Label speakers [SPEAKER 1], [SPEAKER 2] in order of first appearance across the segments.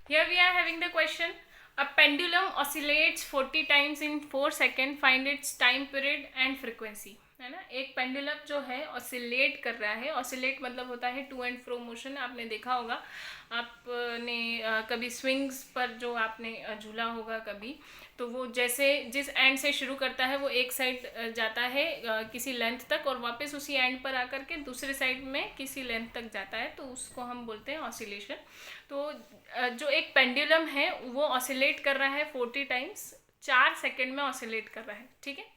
[SPEAKER 1] Here we are having the question. A pendulum oscillates 40 times in 4 seconds. Find its time period and frequency. है ना, एक pendulum जो है oscillate कर रहा है. ऑसिलेट मतलब होता है टू एंड फ्रो मोशन. आपने देखा होगा, आपने कभी स्विंग्स पर जो आपने झूला होगा कभी, तो वो जैसे जिस एंड से शुरू करता है वो एक साइड जाता है किसी लेंथ तक, और वापस उसी एंड पर आकर के दूसरे साइड में किसी लेंथ तक जाता है, तो उसको हम बोलते हैं ऑसिलेशन. तो जो एक पेंडुलम है वो ऑसिलेट कर रहा है 40 टाइम्स, 4 सेकेंड में ऑसिलेट कर रहा है. ठीक है,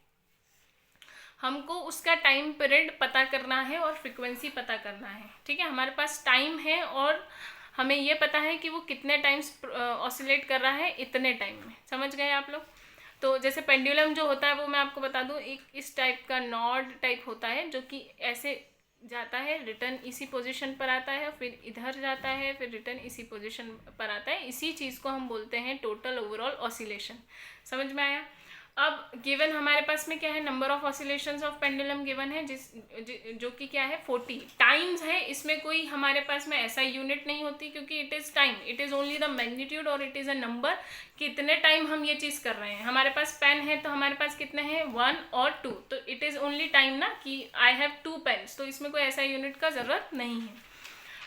[SPEAKER 1] हमको उसका टाइम पीरियड पता करना है और फ्रीक्वेंसी पता करना है. ठीक है, हमारे पास टाइम है और हमें ये पता है कि वो कितने टाइम्स ऑसिलेट कर रहा है इतने टाइम में. समझ गए आप लोग? तो जैसे पेंडुलम जो होता है वो मैं आपको बता दूं, एक इस टाइप का नॉड टाइप होता है जो कि ऐसे जाता है, रिटर्न इसी पोजीशन पर आता है, फिर इधर जाता है, फिर रिटर्न इसी पोजीशन पर आता है. इसी चीज़ को हम बोलते हैं टोटल ओवरऑल ऑसिलेशन. समझ में आया? अब गिवन हमारे पास में क्या है, number of oscillations of pendulum given है जो कि क्या है 40 टाइम्स है. इसमें कोई हमारे पास में ऐसा यूनिट नहीं होती क्योंकि it is time, it is only the magnitude और इट इज़ अ नंबर. कितने टाइम हम ये चीज़ कर रहे हैं. हमारे पास पेन है तो हमारे पास कितने हैं 1 और 2, तो इट इज़ ओनली टाइम ना, कि आई हैव 2 पेन्स, तो इसमें कोई ऐसा यूनिट का ज़रूरत नहीं है.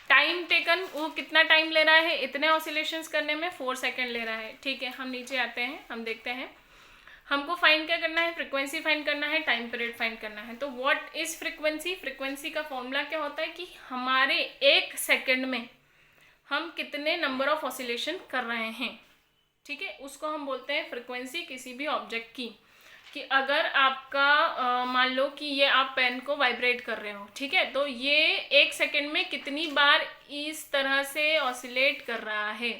[SPEAKER 1] टाइम टेकन, वो कितना टाइम ले रहा है इतने ऑसिलेशंस करने में, 4 सेकेंड ले रहा है. ठीक है, हम नीचे आते हैं, हम देखते हैं हमको फाइंड क्या करना है, फ्रीक्वेंसी फाइंड करना है, टाइम पीरियड फाइंड करना है. तो व्हाट इज फ्रीक्वेंसी? फ्रीक्वेंसी का फॉर्मूला क्या होता है कि हमारे 1 सेकेंड में हम कितने नंबर ऑफ ऑसिलेशन कर रहे हैं. ठीक है, उसको हम बोलते हैं फ्रीक्वेंसी किसी भी ऑब्जेक्ट की. कि अगर आपका मान लो कि ये आप पेन को वाइब्रेट कर रहे हो, ठीक है, तो ये 1 सेकेंड में कितनी बार इस तरह से ऑसिलेट कर रहा है,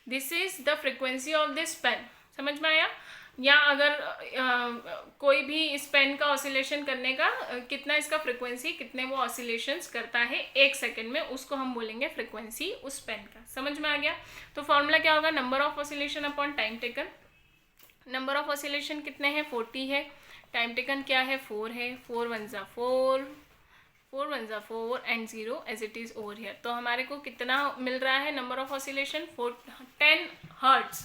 [SPEAKER 1] this is the frequency of this pen. समझ में आया? या अगर कोई भी इस पेन का ऑसिलेशन करने का कितना इसका फ्रीक्वेंसी, कितने वो ऑसिलेशंस करता है 1 सेकेंड में, उसको हम बोलेंगे फ्रीक्वेंसी उस पेन का. समझ में आ गया? तो फॉर्मूला क्या होगा, number of oscillation upon time taken. Number of oscillation कितने हैं 40 है, टाइम टेकन क्या है 4 है, 4 1 ज़ा 4, 4 1 ज़ा 4 and 0 as it is over here. तो हमारे को कितना मिल रहा है नंबर ऑफ ऑसिलेशन 10 हर्ट्ज.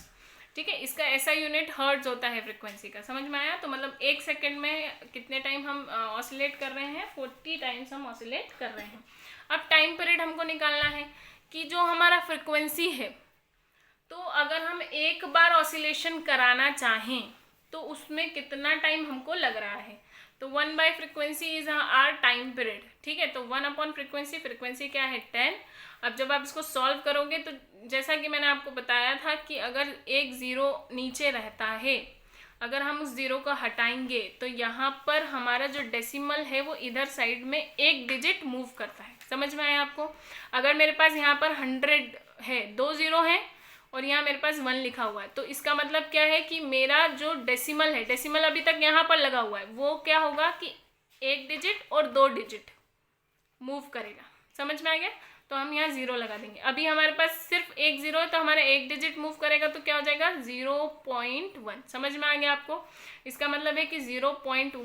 [SPEAKER 1] ठीक है, इसका ऐसा यूनिट हर्ट्ज होता है फ्रीक्वेंसी का. समझ में आया? तो मतलब 1 सेकेंड में कितने टाइम हम ऑसिलेट कर रहे हैं, 40 टाइम्स हम ऑसिलेट कर रहे हैं. अब टाइम पीरियड हमको निकालना है कि जो हमारा फ्रीक्वेंसी है, तो अगर हम एक बार ऑसिलेशन कराना चाहें तो उसमें कितना टाइम हमको लग रहा है. तो 1 by frequency is our time period. ठीक है, तो 1 अपॉन फ्रीक्वेंसी, फ्रीक्वेंसी क्या है 10. अब जब आप इसको सॉल्व करोगे तो जैसा कि मैंने आपको बताया था कि अगर एक ज़ीरो नीचे रहता है, अगर हम उस ज़ीरो को हटाएंगे तो यहाँ पर हमारा जो डेसिमल है वो इधर साइड में एक डिजिट मूव करता है. समझ में आया आपको? अगर मेरे पास यहाँ पर 100 है, 2 ज़ीरो हैं और यहाँ मेरे पास 1 लिखा हुआ है, तो इसका मतलब क्या है कि मेरा जो डेसिमल है, डेसिमल अभी तक यहाँ पर लगा हुआ है, वो क्या होगा कि 1 डिजिट और 2 डिजिट मूव करेगा. समझ में आ गया? तो हम यहाँ 0 लगा देंगे. अभी हमारे पास सिर्फ 1 0 है, तो हमारा 1 डिजिट मूव करेगा तो क्या हो जाएगा 0.1. समझ में आ गया आपको? इसका मतलब है कि 0.1